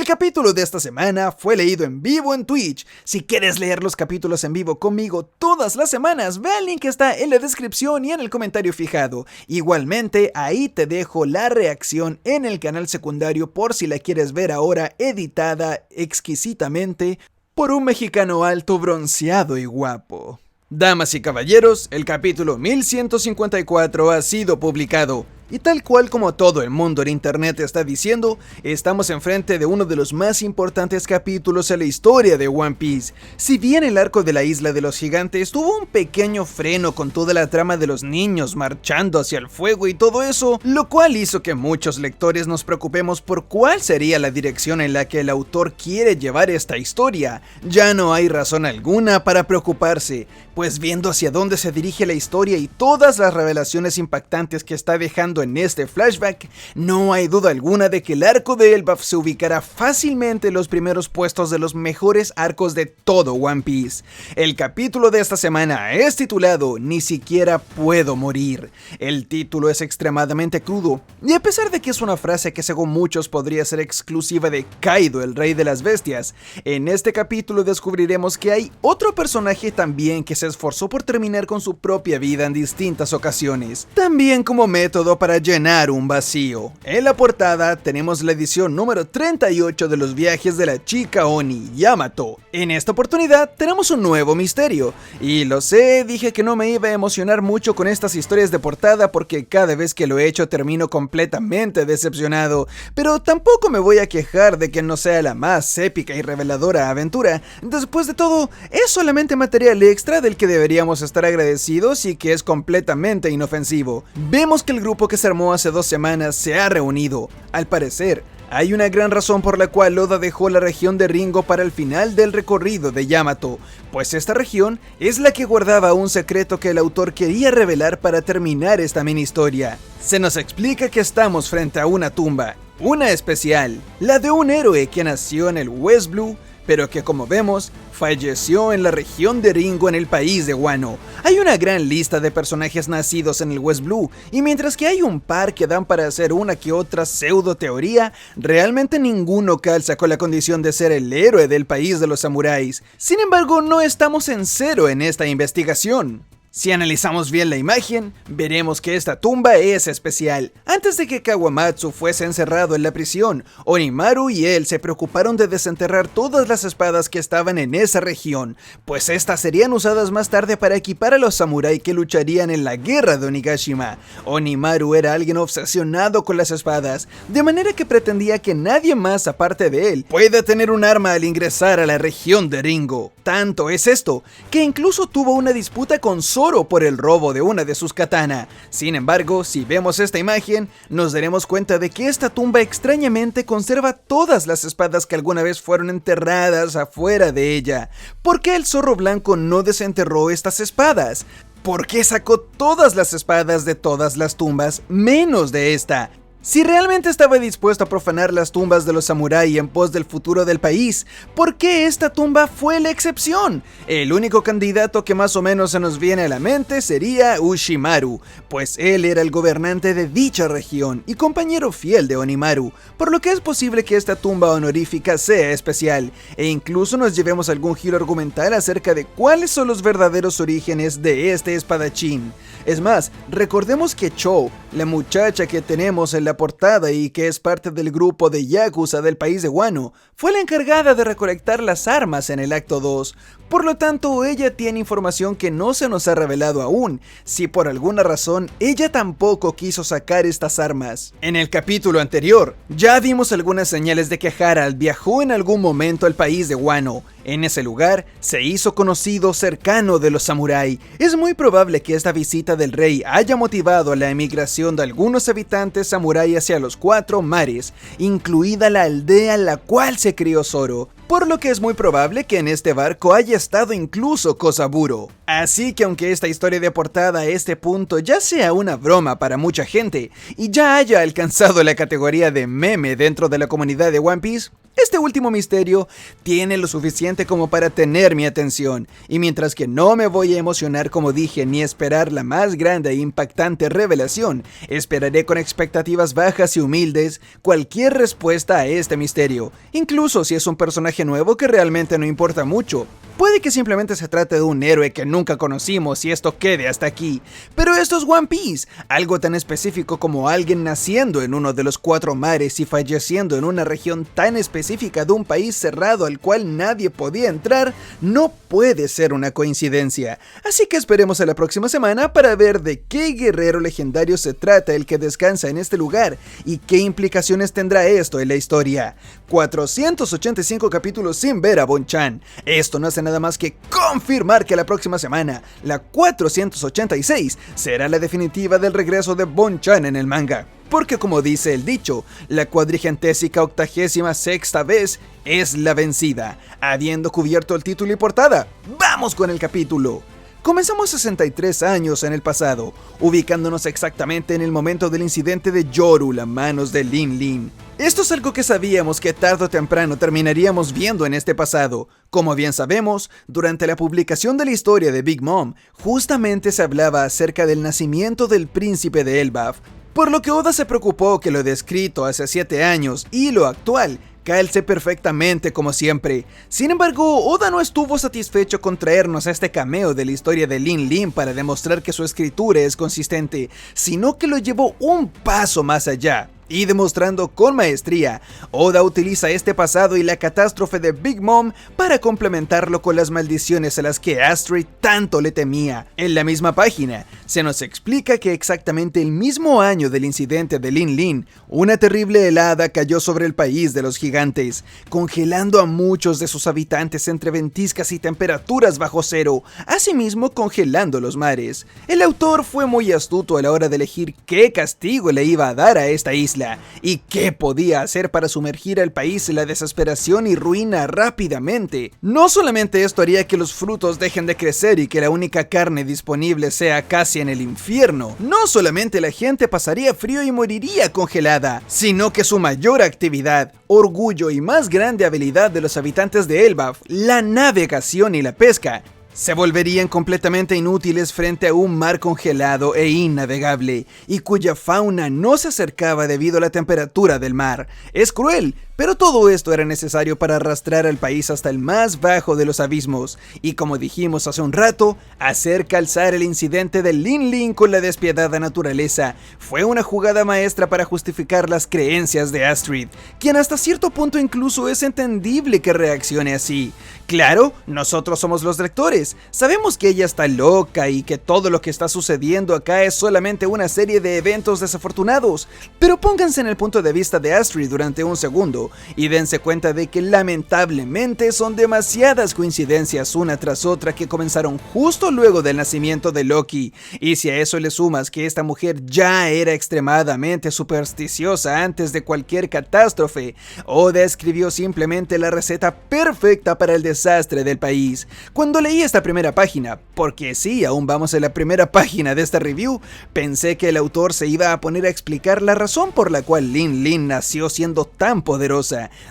capítulo de esta semana fue leído en vivo en Twitch. Si quieres leer los capítulos en vivo conmigo todas las semanas, ve al link que está en la descripción y en el comentario fijado. Igualmente, ahí te dejo la reacción en el canal secundario por si la quieres ver ahora editada exquisitamente por un mexicano alto, bronceado y guapo. Damas y caballeros, el capítulo 1154 ha sido publicado. Y tal cual como todo el mundo en internet está diciendo, estamos enfrente de uno de los más importantes capítulos en la historia de One Piece. Si bien el arco de la isla de los gigantes tuvo un pequeño freno con toda la trama de los niños marchando hacia el fuego y todo eso, lo cual hizo que muchos lectores nos preocupemos por cuál sería la dirección en la que el autor quiere llevar esta historia, ya no hay razón alguna para preocuparse, pues viendo hacia dónde se dirige la historia y todas las revelaciones impactantes que está dejando en este flashback, no hay duda alguna de que el arco de Elbaf se ubicará fácilmente en los primeros puestos de los mejores arcos de todo One Piece. El capítulo de esta semana es titulado Ni siquiera puedo morir. El título es extremadamente crudo, y a pesar de que es una frase que según muchos podría ser exclusiva de Kaido, el rey de las bestias, en este capítulo descubriremos que hay otro personaje también que se esforzó por terminar con su propia vida en distintas ocasiones, también como método para llenar un vacío. En la portada tenemos la edición número 38 de los viajes de la chica Oni, Yamato. En esta oportunidad tenemos un nuevo misterio, y lo sé, dije que no me iba a emocionar mucho con estas historias de portada porque cada vez que lo he hecho termino completamente decepcionado, pero tampoco me voy a quejar de que no sea la más épica y reveladora aventura. Después de todo, es solamente material extra del que deberíamos estar agradecidos y que es completamente inofensivo. Vemos que el grupo que se armó hace 2 semanas se ha reunido. Al parecer, hay una gran razón por la cual Oda dejó la región de Ringo para el final del recorrido de Yamato, pues esta región es la que guardaba un secreto que el autor quería revelar para terminar esta mini historia. Se nos explica que estamos frente a una tumba, una especial, la de un héroe que nació en el West Blue, pero que como vemos, falleció en la región de Ringo en el país de Wano. Hay una gran lista de personajes nacidos en el West Blue, y mientras que hay un par que dan para hacer una que otra pseudo teoría, realmente ninguno calza con la condición de ser el héroe del país de los samuráis. Sin embargo, no estamos en cero en esta investigación. Si analizamos bien la imagen, veremos que esta tumba es especial. Antes de que Kawamatsu fuese encerrado en la prisión, Onimaru y él se preocuparon de desenterrar todas las espadas que estaban en esa región, pues estas serían usadas más tarde para equipar a los samuráis que lucharían en la guerra de Onigashima. Onimaru era alguien obsesionado con las espadas, de manera que pretendía que nadie más aparte de él pueda tener un arma al ingresar a la región de Ringo. Tanto es esto, que incluso tuvo una disputa con Zoro por el robo de una de sus katana. Sin embargo, si vemos esta imagen, nos daremos cuenta de que esta tumba extrañamente conserva todas las espadas que alguna vez fueron enterradas afuera de ella. ¿Por qué el zorro blanco no desenterró estas espadas? ¿Por qué sacó todas las espadas de todas las tumbas, menos de esta? Si realmente estaba dispuesto a profanar las tumbas de los samuráis en pos del futuro del país, ¿por qué esta tumba fue la excepción? El único candidato que más o menos se nos viene a la mente sería Ushimaru, pues él era el gobernante de dicha región y compañero fiel de Onimaru, por lo que es posible que esta tumba honorífica sea especial, e incluso nos llevemos algún giro argumental acerca de cuáles son los verdaderos orígenes de este espadachín. Es más, recordemos que Chou, la muchacha que tenemos en la portada y que es parte del grupo de Yakuza del país de Wano, fue la encargada de recolectar las armas en el acto 2. Por lo tanto, ella tiene información que no se nos ha revelado aún, si por alguna razón ella tampoco quiso sacar estas armas. En el capítulo anterior, ya vimos algunas señales de que Harald viajó en algún momento al país de Wano. En ese lugar, se hizo conocido cercano de los samuráis. Es muy probable que esta visita del rey haya motivado la emigración de algunos habitantes samuráis hacia los 4 mares, incluida la aldea en la cual se crió Zoro, por lo que es muy probable que en este barco haya estado incluso Kosaburo. Así que aunque esta historia de portada a este punto ya sea una broma para mucha gente, y ya haya alcanzado la categoría de meme dentro de la comunidad de One Piece, este este último misterio tiene lo suficiente como para tener mi atención, y mientras que no me voy a emocionar como dije ni esperar la más grande e impactante revelación, esperaré con expectativas bajas y humildes cualquier respuesta a este misterio, incluso si es un personaje nuevo que realmente no importa mucho. Puede que simplemente se trate de un héroe que nunca conocimos y esto quede hasta aquí, pero esto es One Piece, algo tan específico como alguien naciendo en uno de los 4 mares y falleciendo en una región tan específica de un país cerrado al cual nadie podía entrar, no puede ser una coincidencia. Así que esperemos a la próxima semana para ver de qué guerrero legendario se trata el que descansa en este lugar y qué implicaciones tendrá esto en la historia. 485 capítulos sin ver a Bonchan. Esto no hace nada más que confirmar que la próxima semana, la 486, será la definitiva del regreso de Bonchan en el manga. Porque como dice el dicho, la 486ª vez es la vencida. Habiendo cubierto el título y portada, ¡vamos con el capítulo! Comenzamos 63 años en el pasado, ubicándonos exactamente en el momento del incidente de Yoru a manos de Lin Lin. Esto es algo que sabíamos que tarde o temprano terminaríamos viendo en este pasado. Como bien sabemos, durante la publicación de la historia de Big Mom, justamente se hablaba acerca del nacimiento del príncipe de Elbaf, por lo que Oda se preocupó que lo descrito hace 7 años y lo actual calce perfectamente como siempre. Sin embargo, Oda no estuvo satisfecho con traernos a este cameo de la historia de Lin Lin para demostrar que su escritura es consistente, sino que lo llevó un paso más allá. Y demostrando con maestría, Oda utiliza este pasado y la catástrofe de Big Mom para complementarlo con las maldiciones a las que Astrid tanto le temía. En la misma página, se nos explica que exactamente el mismo año del incidente de Lin Lin, una terrible helada cayó sobre el país de los gigantes, congelando a muchos de sus habitantes entre ventiscas y temperaturas bajo cero, asimismo congelando los mares. El autor fue muy astuto a la hora de elegir qué castigo le iba a dar a esta isla y qué podía hacer para sumergir al país en la desesperación y ruina rápidamente. No solamente esto haría que los frutos dejen de crecer y que la única carne disponible sea casi en el infierno, no solamente la gente pasaría frío y moriría congelada, sino que su mayor actividad, orgullo y más grande habilidad de los habitantes de Elbaf, la navegación y la pesca, se volverían completamente inútiles frente a un mar congelado e innavegable, y cuya fauna no se acercaba debido a la temperatura del mar. Es cruel, pero todo esto era necesario para arrastrar al país hasta el más bajo de los abismos, y como dijimos hace un rato, hacer calzar el incidente de Lin Lin con la despiadada naturaleza fue una jugada maestra para justificar las creencias de Astrid, quien hasta cierto punto incluso es entendible que reaccione así. Claro, nosotros somos los lectores, sabemos que ella está loca y que todo lo que está sucediendo acá es solamente una serie de eventos desafortunados, pero pónganse en el punto de vista de Astrid durante un segundo y dense cuenta de que lamentablemente son demasiadas coincidencias una tras otra que comenzaron justo luego del nacimiento de Loki, y si a eso le sumas que esta mujer ya era extremadamente supersticiosa antes de cualquier catástrofe, Oda escribió simplemente la receta perfecta para el desastre del país. Cuando leí esta primera página, porque sí, aún vamos en la primera página de esta review, pensé que el autor se iba a poner a explicar la razón por la cual Lin Lin nació siendo tan poderosa.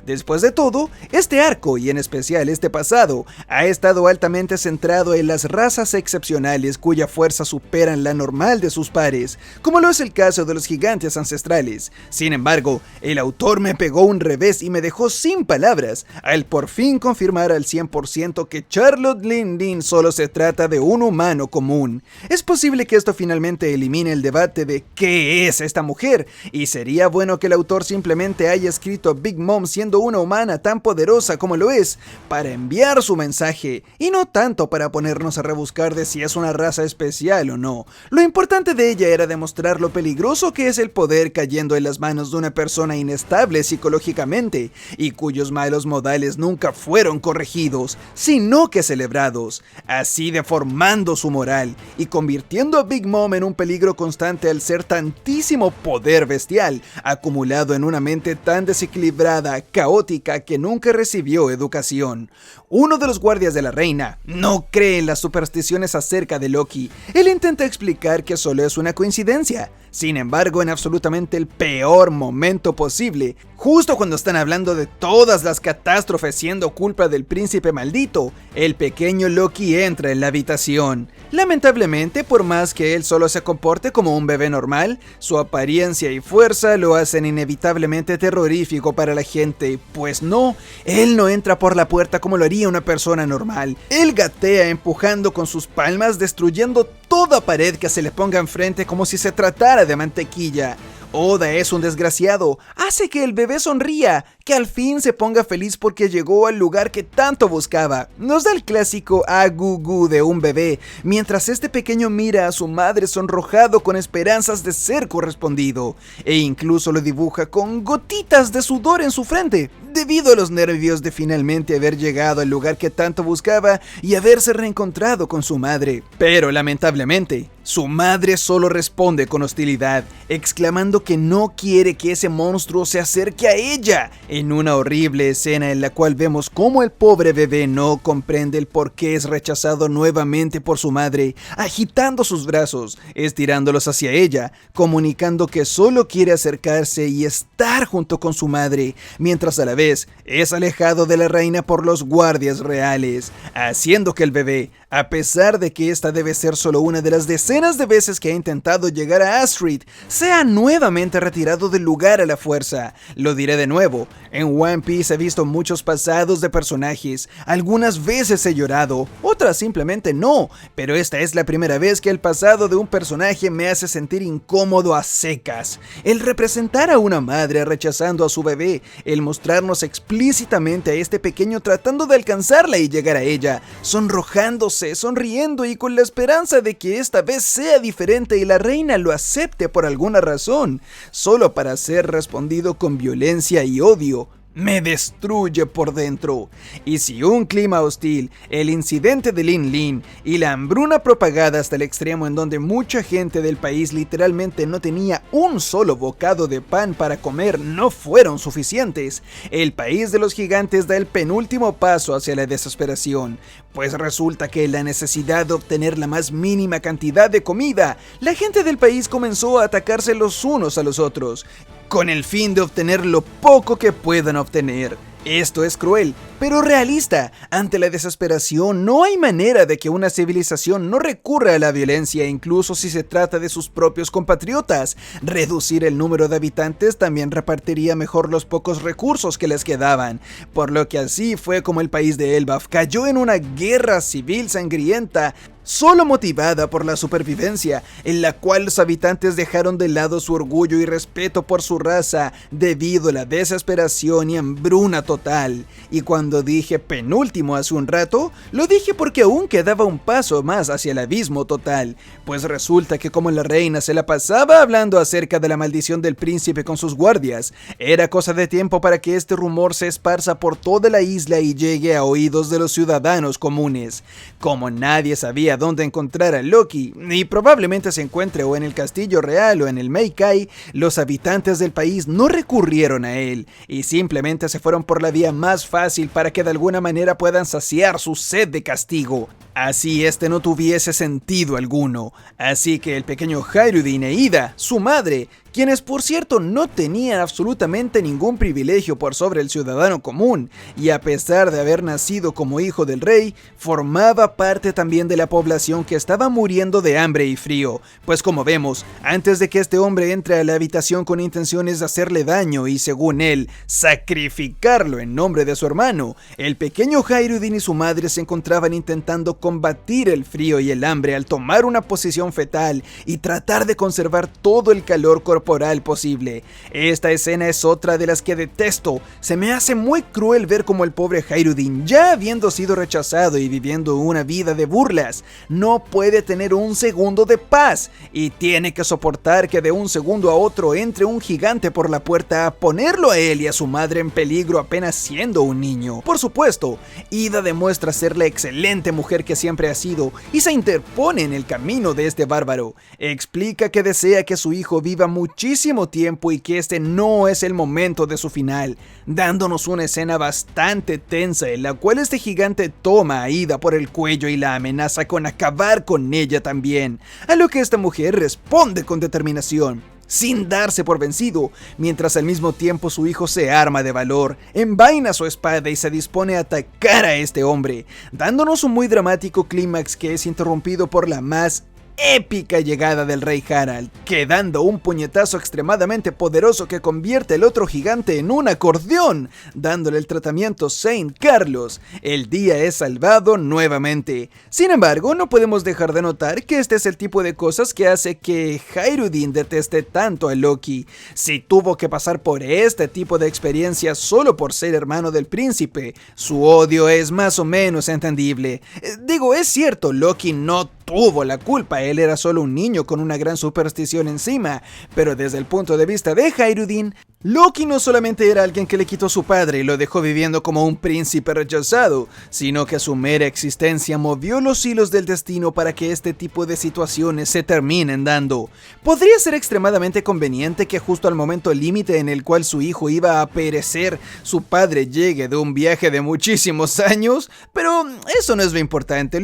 Después de todo, este arco, y en especial este pasado, ha estado altamente centrado en las razas excepcionales cuya fuerza superan la normal de sus pares, como lo es el caso de los gigantes ancestrales. Sin embargo, el autor me pegó un revés y me dejó sin palabras al por fin confirmar al 100% que Charlotte Lin Lin solo se trata de un humano común. Es posible que esto finalmente elimine el debate de qué es esta mujer, y sería bueno que el autor simplemente haya escrito Big Mom siendo una humana tan poderosa como lo es, para enviar su mensaje, y no tanto para ponernos a rebuscar de si es una raza especial o no. Lo importante de ella era demostrar lo peligroso que es el poder cayendo en las manos de una persona inestable psicológicamente, y cuyos malos modales nunca fueron corregidos, sino que celebrados, así deformando su moral, y convirtiendo a Big Mom en un peligro constante al ser tantísimo poder bestial, acumulado en una mente tan desequilibrada, caótica, que nunca recibió educación. Uno de los guardias de la reina no cree en las supersticiones acerca de Loki. Él intenta explicar que solo es una coincidencia. Sin embargo, en absolutamente el peor momento posible, justo cuando están hablando de todas las catástrofes siendo culpa del príncipe maldito, el pequeño Loki entra en la habitación. Lamentablemente, por más que él solo se comporte como un bebé normal, su apariencia y fuerza lo hacen inevitablemente terrorífico para la gente, pues no, él no entra por la puerta como lo haría una persona normal. Él gatea empujando con sus palmas, destruyendo toda pared que se le ponga enfrente como si se tratara de mantequilla. Oda es un desgraciado, hace que el bebé sonría, que al fin se ponga feliz porque llegó al lugar que tanto buscaba. Nos da el clásico agugu de un bebé, mientras este pequeño mira a su madre sonrojado con esperanzas de ser correspondido, e incluso lo dibuja con gotitas de sudor en su frente, debido a los nervios de finalmente haber llegado al lugar que tanto buscaba y haberse reencontrado con su madre. Pero lamentablemente, su madre solo responde con hostilidad, exclamando que no quiere que ese monstruo se acerque a ella, en una horrible escena en la cual vemos cómo el pobre bebé no comprende el por qué es rechazado nuevamente por su madre, agitando sus brazos, estirándolos hacia ella, comunicando que solo quiere acercarse y estar junto con su madre, mientras a la vez es alejado de la reina por los guardias reales, haciendo que el bebé, a pesar de que esta debe ser solo una de las decenas de veces que ha intentado llegar a Astrid, sea nuevamente retirado del lugar a la fuerza. Lo diré de nuevo, en One Piece he visto muchos pasados de personajes, algunas veces he llorado, otras simplemente no, pero esta es la primera vez que el pasado de un personaje me hace sentir incómodo a secas. El representar a una madre rechazando a su bebé, el mostrarnos explícitamente a este pequeño tratando de alcanzarla y llegar a ella, sonrojándose, sonriendo y con la esperanza de que esta vez sea diferente y la reina lo acepte por alguna razón, solo para ser respondido con violencia y odio, me destruye por dentro. Y si un clima hostil, el incidente de Lin Lin y la hambruna propagada hasta el extremo en donde mucha gente del país literalmente no tenía un solo bocado de pan para comer no fueron suficientes, el país de los gigantes da el penúltimo paso hacia la desesperación, pues resulta que la necesidad de obtener la más mínima cantidad de comida, la gente del país comenzó a atacarse los unos a los otros, con el fin de obtener lo poco que puedan obtener. Esto es cruel, pero realista. Ante la desesperación, no hay manera de que una civilización no recurra a la violencia, incluso si se trata de sus propios compatriotas. Reducir el número de habitantes también repartiría mejor los pocos recursos que les quedaban, por lo que así fue como el país de Elbaf cayó en una guerra civil sangrienta, solo motivada por la supervivencia, en la cual los habitantes dejaron de lado su orgullo y respeto por su raza debido a la desesperación y hambruna total. Y cuando dije penúltimo hace un rato, lo dije porque aún quedaba un paso más hacia el abismo total, pues resulta que como la reina se la pasaba hablando acerca de la maldición del príncipe con sus guardias, era cosa de tiempo para que este rumor se esparza por toda la isla y llegue a oídos de los ciudadanos comunes. Como nadie sabía dónde encontrar a Loki, y probablemente se encuentre o en el castillo real o en el Meikai, los habitantes del país no recurrieron a él, y simplemente se fueron por la vía más fácil para que de alguna manera puedan saciar su sed de castigo. Así este no tuviese sentido alguno, así que el pequeño Hayreudin e Ida, su madre, quienes por cierto no tenían absolutamente ningún privilegio por sobre el ciudadano común, y a pesar de haber nacido como hijo del rey, formaba parte también de la población que estaba muriendo de hambre y frío, pues como vemos, antes de que este hombre entre a la habitación con intenciones de hacerle daño y según él, sacrificarlo en nombre de su hermano, el pequeño Hayreudin y su madre se encontraban intentando combatir el frío y el hambre al tomar una posición fetal y tratar de conservar todo el calor corporal posible. Esta escena es otra de las que detesto. Se me hace muy cruel ver como el pobre Hayreudin, ya habiendo sido rechazado y viviendo una vida de burlas, no puede tener un segundo de paz y tiene que soportar que de un segundo a otro entre un gigante por la puerta a ponerlo a él y a su madre en peligro apenas siendo un niño. Por supuesto, Ida demuestra ser la excelente mujer que siempre ha sido y se interpone en el camino de este bárbaro. Explica que desea que su hijo viva muchísimo muchísimo tiempo y que este no es el momento de su final, dándonos una escena bastante tensa en la cual este gigante toma a Ida por el cuello y la amenaza con acabar con ella también, a lo que esta mujer responde con determinación, sin darse por vencido, mientras al mismo tiempo su hijo se arma de valor, envaina su espada y se dispone a atacar a este hombre, dándonos un muy dramático clímax que es interrumpido por la más épica llegada del rey Harald, que dando un puñetazo extremadamente poderoso que convierte el otro gigante en un acordeón, dándole el tratamiento Saint Carlos, el día es salvado nuevamente. Sin embargo, no podemos dejar de notar que este es el tipo de cosas que hace que Hyrule deteste tanto a Loki. Si tuvo que pasar por este tipo de experiencia solo por ser hermano del príncipe, su odio es más o menos entendible. Digo, es cierto, Loki no tuvo la culpa, él era solo un niño con una gran superstición encima, pero desde el punto de vista de Hyrule, Loki no solamente era alguien que le quitó su padre y lo dejó viviendo como un príncipe rechazado, sino que su mera existencia movió los hilos del destino para que este tipo de situaciones se terminen dando. Podría ser extremadamente conveniente que justo al momento límite en el cual su hijo iba a perecer, su padre llegue de un viaje de muchísimos años, pero eso no es lo importante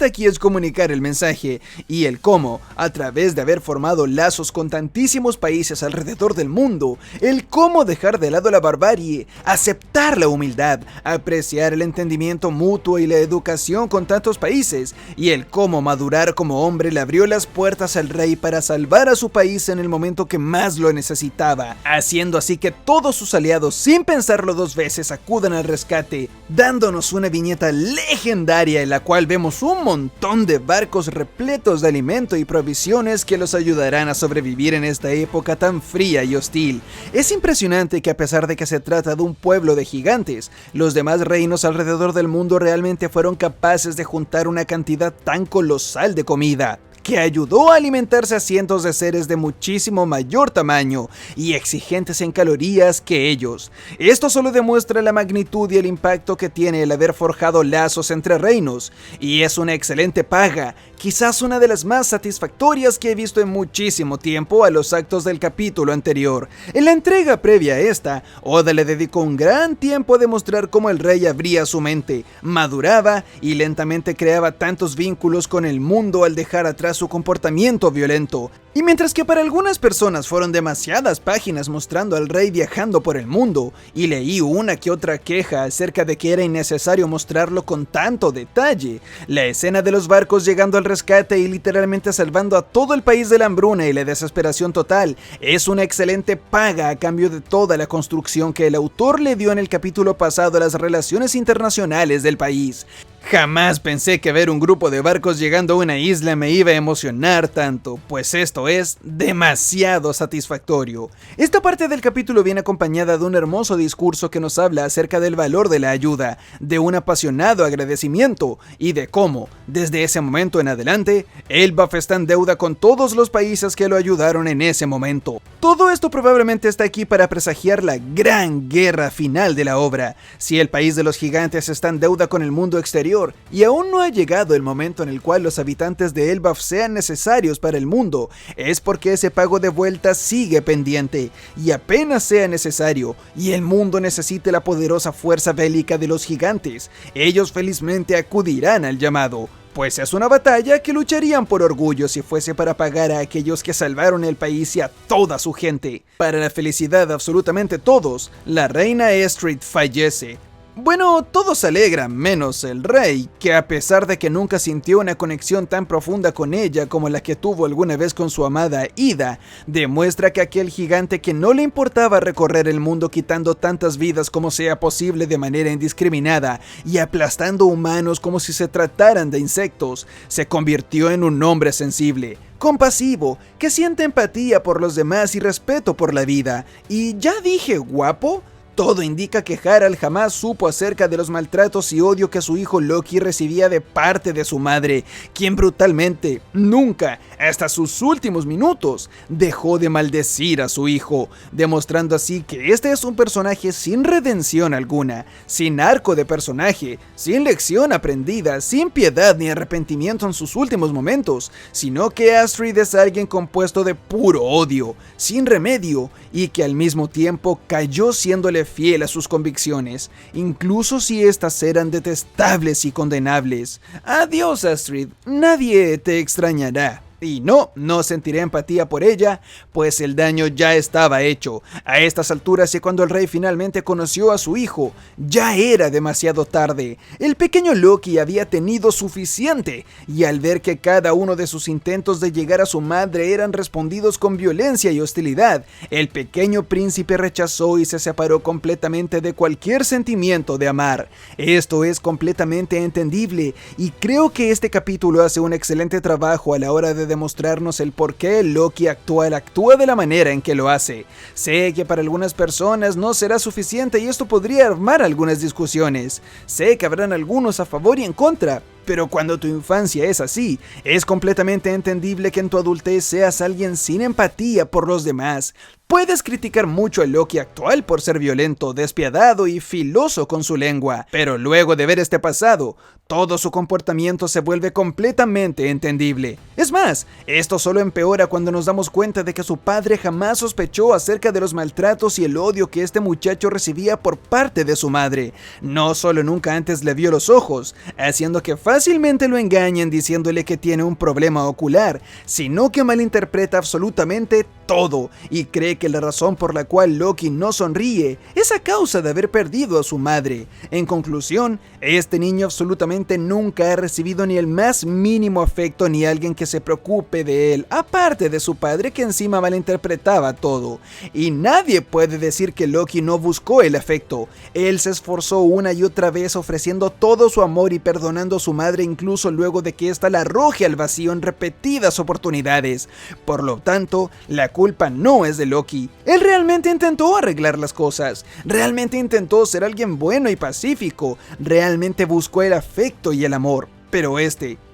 aquí es comunicar el mensaje y el cómo, a través de haber formado lazos con tantísimos países alrededor del mundo, el cómo dejar de lado la barbarie, aceptar la humildad, apreciar el entendimiento mutuo y la educación con tantos países, y el cómo madurar como hombre le abrió las puertas al rey para salvar a su país en el momento que más lo necesitaba, haciendo así que todos sus aliados, sin pensarlo dos veces, acudan al rescate, dándonos una viñeta legendaria en la cual vemos un montón de barcos repletos de alimento y provisiones que los ayudarán a sobrevivir en esta época tan fría y hostil. Es impresionante que a pesar de que se trata de un pueblo de gigantes, los demás reinos alrededor del mundo realmente fueron capaces de juntar una cantidad tan colosal de comida, que ayudó a alimentarse a cientos de seres de muchísimo mayor tamaño y exigentes en calorías que ellos. Esto solo demuestra la magnitud y el impacto que tiene el haber forjado lazos entre reinos, y es una excelente paga, quizás una de las más satisfactorias que he visto en muchísimo tiempo a los actos del capítulo anterior. En la entrega previa a esta, Oda le dedicó un gran tiempo a demostrar cómo el rey abría su mente, maduraba y lentamente creaba tantos vínculos con el mundo al dejar atrás su comportamiento violento. Y mientras que para algunas personas fueron demasiadas páginas mostrando al rey viajando por el mundo, y leí una que otra queja acerca de que era innecesario mostrarlo con tanto detalle, la escena de los barcos llegando al rescate y literalmente salvando a todo el país de la hambruna y la desesperación total es una excelente paga a cambio de toda la construcción que el autor le dio en el capítulo pasado a las relaciones internacionales del país. Jamás pensé que ver un grupo de barcos llegando a una isla me iba a emocionar tanto, pues esto es demasiado satisfactorio. Esta parte del capítulo viene acompañada de un hermoso discurso que nos habla acerca del valor de la ayuda, de un apasionado agradecimiento y de cómo, desde ese momento en adelante, Elbaf está en deuda con todos los países que lo ayudaron en ese momento. Todo esto probablemente está aquí para presagiar la gran guerra final de la obra. Si el país de los gigantes está en deuda con el mundo exterior, y aún no ha llegado el momento en el cual los habitantes de Elbaf sean necesarios para el mundo, es porque ese pago de vuelta sigue pendiente, y apenas sea necesario, y el mundo necesite la poderosa fuerza bélica de los gigantes, ellos felizmente acudirán al llamado. Pues es una batalla que lucharían por orgullo si fuese para pagar a aquellos que salvaron el país y a toda su gente. Para la felicidad de absolutamente todos, la reina Estrid fallece. Bueno, todos se alegran, menos el rey, que a pesar de que nunca sintió una conexión tan profunda con ella como la que tuvo alguna vez con su amada Ida, demuestra que aquel gigante que no le importaba recorrer el mundo quitando tantas vidas como sea posible de manera indiscriminada y aplastando humanos como si se trataran de insectos, se convirtió en un hombre sensible, compasivo, que siente empatía por los demás y respeto por la vida. Y ya dije, guapo. Todo indica que Harald jamás supo acerca de los maltratos y odio que su hijo Loki recibía de parte de su madre, quien brutalmente, nunca, hasta sus últimos minutos, dejó de maldecir a su hijo, demostrando así que este es un personaje sin redención alguna, sin arco de personaje, sin lección aprendida, sin piedad ni arrepentimiento en sus últimos momentos, sino que Astrid es alguien compuesto de puro odio, sin remedio, y que al mismo tiempo cayó siéndole fiel a sus convicciones, incluso si éstas eran detestables y condenables. Adiós, Astrid, nadie te extrañará. Y no sentiré empatía por ella, pues el daño ya estaba hecho. A estas alturas y cuando el rey finalmente conoció a su hijo, ya era demasiado tarde. El pequeño Loki había tenido suficiente, y al ver que cada uno de sus intentos de llegar a su madre eran respondidos con violencia y hostilidad, el pequeño príncipe rechazó y se separó completamente de cualquier sentimiento de amar. Esto es completamente entendible, y creo que este capítulo hace un excelente trabajo a la hora de demostrarnos el por qué Loki actúa de la manera en que lo hace. Sé que para algunas personas no será suficiente y esto podría armar algunas discusiones. Sé que habrán algunos a favor y en contra, pero cuando tu infancia es así, es completamente entendible que en tu adultez seas alguien sin empatía por los demás. Puedes criticar mucho al Loki actual por ser violento, despiadado y filoso con su lengua, pero luego de ver este pasado, todo su comportamiento se vuelve completamente entendible. Es más, esto solo empeora cuando nos damos cuenta de que su padre jamás sospechó acerca de los maltratos y el odio que este muchacho recibía por parte de su madre. No solo nunca antes le vio los ojos, haciendo que fácilmente lo engañen diciéndole que tiene un problema ocular, sino que malinterpreta absolutamente todo y cree que la razón por la cual Loki no sonríe es a causa de haber perdido a su madre. En conclusión, este niño absolutamente nunca ha recibido ni el más mínimo afecto ni alguien que se preocupe de él, aparte de su padre que encima malinterpretaba todo. Y nadie puede decir que Loki no buscó el afecto. Él se esforzó una y otra vez ofreciendo todo su amor y perdonando a su madre incluso luego de que ésta la arroje al vacío en repetidas oportunidades. Por lo tanto, la culpa no es de Loki. Él realmente intentó arreglar las cosas, realmente intentó ser alguien bueno y pacífico, realmente buscó el afecto y el amor, pero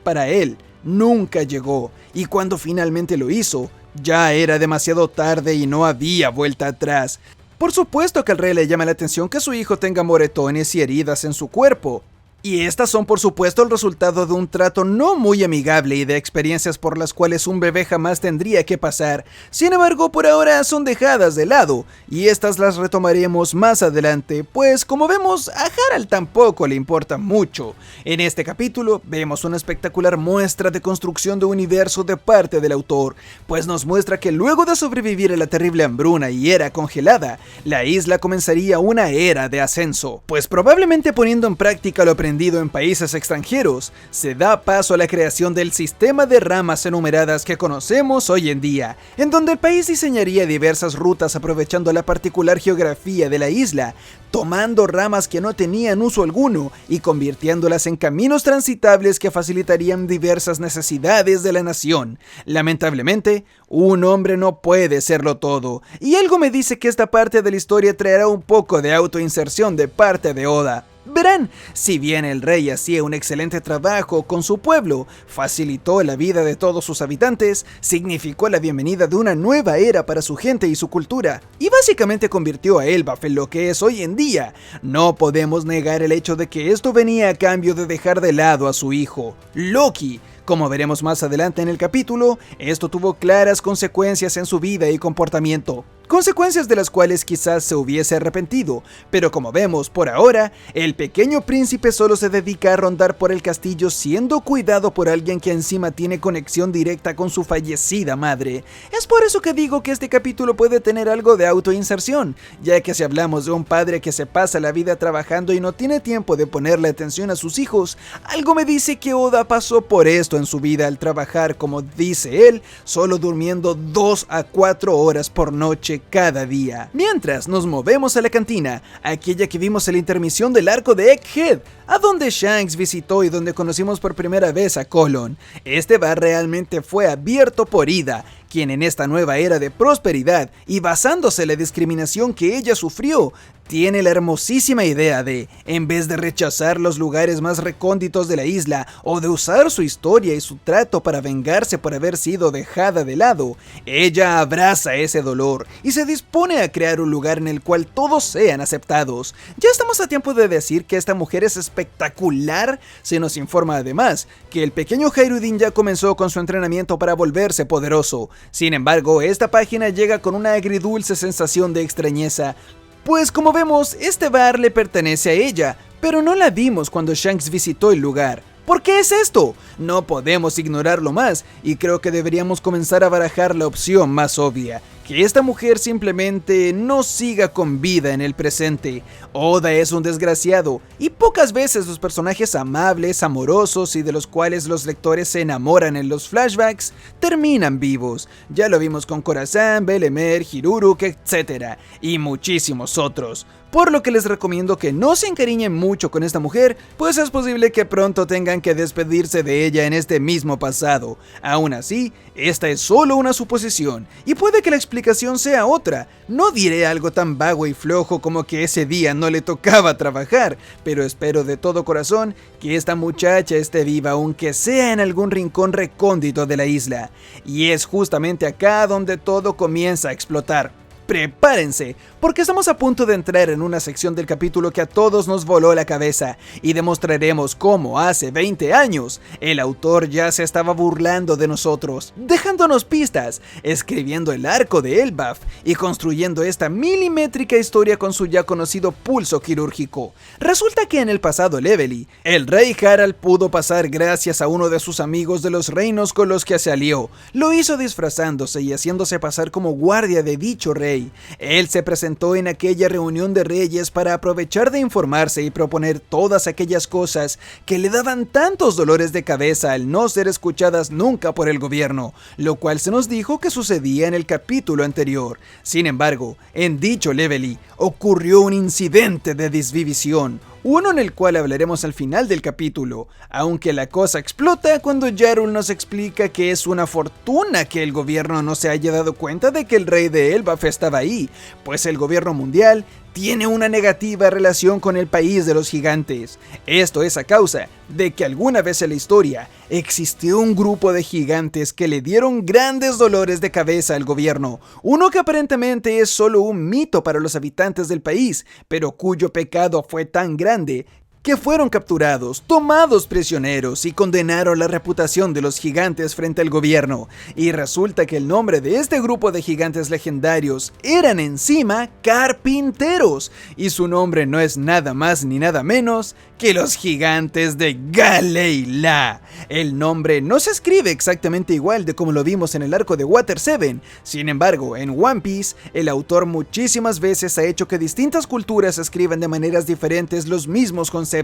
para él, nunca llegó, y cuando finalmente lo hizo, ya era demasiado tarde y no había vuelta atrás. Por supuesto que al rey le llama la atención que su hijo tenga moretones y heridas en su cuerpo, y estas son por supuesto el resultado de un trato no muy amigable y de experiencias por las cuales un bebé jamás tendría que pasar. Sin embargo, por ahora son dejadas de lado, y estas las retomaremos más adelante, pues como vemos, a Harald tampoco le importa mucho. En este capítulo vemos una espectacular muestra de construcción de universo de parte del autor, pues nos muestra que luego de sobrevivir a la terrible hambruna y era congelada, la isla comenzaría una era de ascenso, pues probablemente poniendo en práctica lo aprendido en países extranjeros, se da paso a la creación del sistema de ramas enumeradas que conocemos hoy en día, en donde el país diseñaría diversas rutas aprovechando la particular geografía de la isla, tomando ramas que no tenían uso alguno y convirtiéndolas en caminos transitables que facilitarían diversas necesidades de la nación. Lamentablemente, un hombre no puede serlo todo, y algo me dice que esta parte de la historia traerá un poco de autoinserción de parte de Oda. Verán, si bien el rey hacía un excelente trabajo con su pueblo, facilitó la vida de todos sus habitantes, significó la bienvenida de una nueva era para su gente y su cultura, y básicamente convirtió a Elbaf en lo que es hoy en día, no podemos negar el hecho de que esto venía a cambio de dejar de lado a su hijo, Loki. Como veremos más adelante en el capítulo, esto tuvo claras consecuencias en su vida y comportamiento. Consecuencias de las cuales quizás se hubiese arrepentido, pero como vemos por ahora, el pequeño príncipe solo se dedica a rondar por el castillo siendo cuidado por alguien que encima tiene conexión directa con su fallecida madre. Es por eso que digo que este capítulo puede tener algo de autoinserción, ya que si hablamos de un padre que se pasa la vida trabajando y no tiene tiempo de ponerle atención a sus hijos, algo me dice que Oda pasó por esto en su vida al trabajar, como dice él, solo durmiendo 2 a 4 horas por noche cada día. Mientras nos movemos a la cantina, aquella que vimos en la intermisión del arco de Egghead, a donde Shanks visitó y donde conocimos por primera vez a Colon. Este bar realmente fue abierto por Ida, quien en esta nueva era de prosperidad y basándose en la discriminación que ella sufrió, tiene la hermosísima idea de, en vez de rechazar los lugares más recónditos de la isla o de usar su historia y su trato para vengarse por haber sido dejada de lado, ella abraza ese dolor y se dispone a crear un lugar en el cual todos sean aceptados. Ya estamos a tiempo de decir que esta mujer es espectacular. Se nos informa además que el pequeño Hayruddin ya comenzó con su entrenamiento para volverse poderoso. Sin embargo, esta página llega con una agridulce sensación de extrañeza, pues como vemos, este bar le pertenece a ella, pero no la vimos cuando Shanks visitó el lugar. ¿Por qué es esto? No podemos ignorarlo más, y creo que deberíamos comenzar a barajar la opción más obvia, que esta mujer simplemente no siga con vida en el presente. Oda es un desgraciado, y pocas veces los personajes amables, amorosos y de los cuales los lectores se enamoran en los flashbacks, terminan vivos. Ya lo vimos con Khorasan, Belemer, Hiruruk, etc. y muchísimos otros. Por lo que les recomiendo que no se encariñen mucho con esta mujer, pues es posible que pronto tengan que despedirse de ella en este mismo pasado. Aún así, esta es solo una suposición, y puede que la explicación sea otra. No diré algo tan vago y flojo como que ese día no le tocaba trabajar, pero espero de todo corazón que esta muchacha esté viva aunque sea en algún rincón recóndito de la isla. Y es justamente acá donde todo comienza a explotar. Prepárense, porque estamos a punto de entrar en una sección del capítulo que a todos nos voló la cabeza y demostraremos cómo hace 20 años el autor ya se estaba burlando de nosotros, dejándonos pistas, escribiendo el arco de Elbaf y construyendo esta milimétrica historia con su ya conocido pulso quirúrgico. Resulta que en el pasado Levely, el rey Harald pudo pasar gracias a uno de sus amigos de los reinos con los que se alió. Lo hizo disfrazándose y haciéndose pasar como guardia de dicho rey. Él se presentó en aquella reunión de reyes para aprovechar de informarse y proponer todas aquellas cosas que le daban tantos dolores de cabeza al no ser escuchadas nunca por el gobierno, lo cual se nos dijo que sucedía en el capítulo anterior. Sin embargo, en dicho Levely ocurrió un incidente de desvivisión, uno en el cual hablaremos al final del capítulo, aunque la cosa explota cuando Yarul nos explica que es una fortuna que el gobierno no se haya dado cuenta de que el rey de Elbaf estaba ahí, pues el gobierno mundial tiene una negativa relación con el país de los gigantes. Esto es a causa de que alguna vez en la historia existió un grupo de gigantes que le dieron grandes dolores de cabeza al gobierno, uno que aparentemente es solo un mito para los habitantes del país, pero cuyo pecado fue tan grande que fueron capturados, tomados prisioneros y condenaron la reputación de los gigantes frente al gobierno. Y resulta que el nombre de este grupo de gigantes legendarios eran encima carpinteros, y su nombre no es nada más ni nada menos que los gigantes de Galeila. El nombre no se escribe exactamente igual de como lo vimos en el arco de Water 7, sin embargo, en One Piece, el autor muchísimas veces ha hecho que distintas culturas escriban de maneras diferentes los mismos conceptos,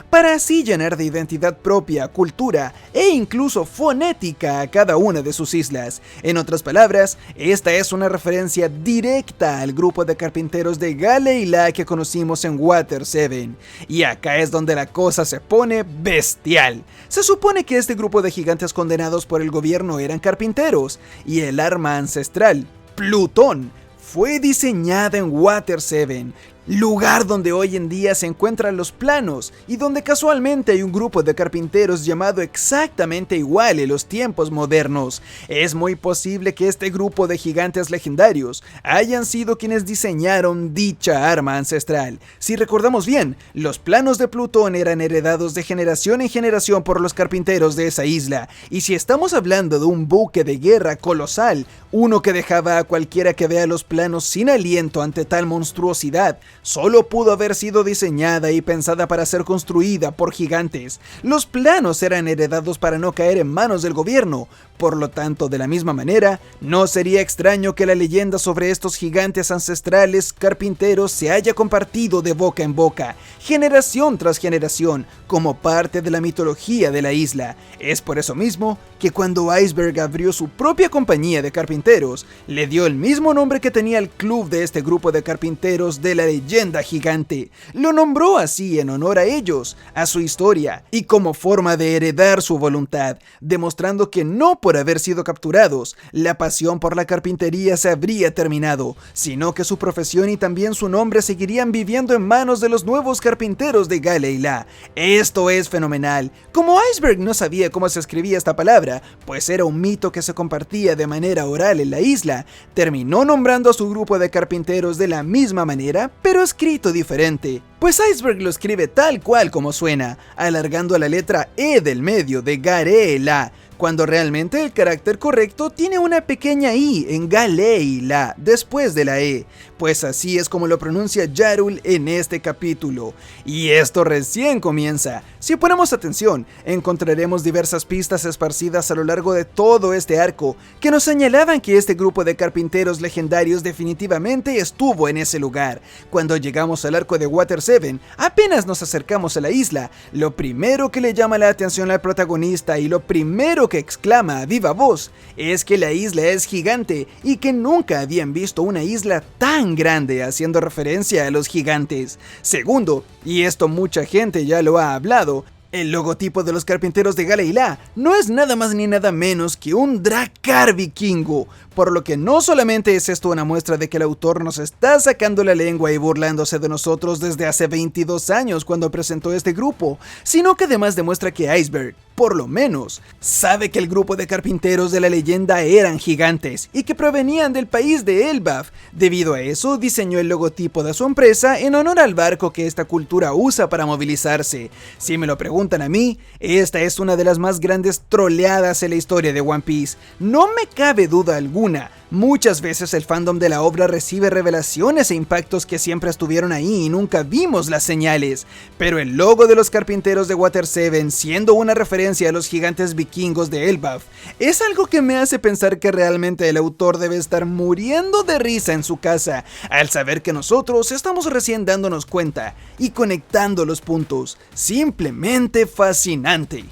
para así llenar de identidad propia, cultura e incluso fonética a cada una de sus islas. En otras palabras, esta es una referencia directa al grupo de carpinteros de Galeila que conocimos en Water 7. Y acá es donde la cosa se pone bestial. Se supone que este grupo de gigantes condenados por el gobierno eran carpinteros, y el arma ancestral, Plutón, fue diseñada en Water 7, lugar donde hoy en día se encuentran los planos y donde casualmente hay un grupo de carpinteros llamado exactamente igual en los tiempos modernos. Es muy posible que este grupo de gigantes legendarios hayan sido quienes diseñaron dicha arma ancestral. Si recordamos bien, los planos de Plutón eran heredados de generación en generación por los carpinteros de esa isla, y si estamos hablando de un buque de guerra colosal, uno que dejaba a cualquiera que vea los planos sin aliento ante tal monstruosidad, solo pudo haber sido diseñada y pensada para ser construida por gigantes. Los planos eran heredados para no caer en manos del gobierno, Por lo tanto, de la misma manera, no sería extraño que la leyenda sobre estos gigantes ancestrales carpinteros se haya compartido de boca en boca, generación tras generación, como parte de la mitología de la isla. Es por eso mismo que cuando Iceberg abrió su propia compañía de carpinteros, le dio el mismo nombre que tenía el club de este grupo de carpinteros de la leyenda gigante. Lo nombró así en honor a ellos, a su historia y como forma de heredar su voluntad, demostrando que no por haber sido capturados, la pasión por la carpintería se habría terminado, sino que su profesión y también su nombre seguirían viviendo en manos de los nuevos carpinteros de Gale-la. Esto es fenomenal. Como Iceberg no sabía cómo se escribía esta palabra, pues era un mito que se compartía de manera oral en la isla, terminó nombrando a su grupo de carpinteros de la misma manera, pero escrito diferente. Pues Iceberg lo escribe tal cual como suena, alargando la letra E del medio de Gale-la, cuando realmente el carácter correcto tiene una pequeña I en Gale-la después de la E, pues así es como lo pronuncia Jarul en este capítulo. Y esto recién comienza. Si ponemos atención, encontraremos diversas pistas esparcidas a lo largo de todo este arco, que nos señalaban que este grupo de carpinteros legendarios definitivamente estuvo en ese lugar. Cuando llegamos al arco de Water 7, apenas nos acercamos a la isla, lo primero que le llama la atención al protagonista y lo primero que exclama a viva voz es que la isla es gigante y que nunca habían visto una isla tan grande, haciendo referencia a los gigantes. Segundo, y esto mucha gente ya lo ha hablado, el logotipo de los carpinteros de Gale-la no es nada más ni nada menos que un drakkar vikingo, por lo que no solamente es esto una muestra de que el autor nos está sacando la lengua y burlándose de nosotros desde hace 22 años cuando presentó este grupo, sino que además demuestra que Iceberg, por lo menos, sabe que el grupo de carpinteros de la leyenda eran gigantes y que provenían del país de Elbaf. Debido a eso, diseñó el logotipo de su empresa en honor al barco que esta cultura usa para movilizarse. Si me lo preguntan a mí, esta es una de las más grandes troleadas en la historia de One Piece. No me cabe duda alguna. Muchas veces el fandom de la obra recibe revelaciones e impactos que siempre estuvieron ahí y nunca vimos las señales, pero el logo de los carpinteros de Water 7, siendo una referencia a los gigantes vikingos de Elbaf, es algo que me hace pensar que realmente el autor debe estar muriendo de risa en su casa al saber que nosotros estamos recién dándonos cuenta y conectando los puntos. Simplemente fascinante.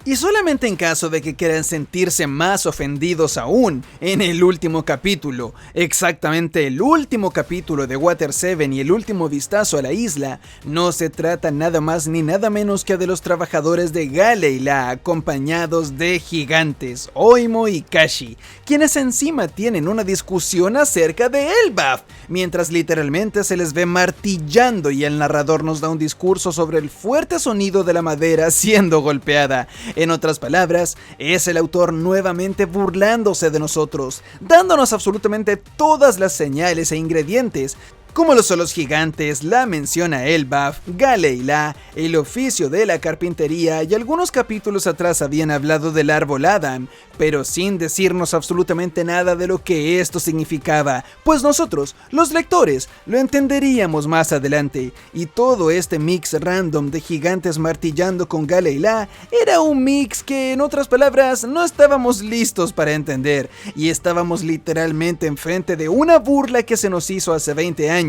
Y solamente en caso de que quieran sentirse más ofendidos aún, en el último capítulo, exactamente el último capítulo de Water 7 y el último vistazo a la isla, no se trata nada más ni nada menos que de los trabajadores de Gale-la acompañados de gigantes, Oimo y Kashi, quienes encima tienen una discusión acerca de Elbaf, mientras literalmente se les ve martillando y el narrador nos da un discurso sobre el fuerte sonido de la madera siendo golpeada. En otras palabras, es el autor nuevamente burlándose de nosotros, dándonos absolutamente todas las señales e ingredientes, como lo son los gigantes, la mención a Elbaf, Gale-la, el oficio de la carpintería y algunos capítulos atrás habían hablado del árbol Adam, pero sin decirnos absolutamente nada de lo que esto significaba, pues nosotros, los lectores, lo entenderíamos más adelante, y todo este mix random de gigantes martillando con Gale-la era un mix que, en otras palabras, no estábamos listos para entender, y estábamos literalmente enfrente de una burla que se nos hizo hace 20 años,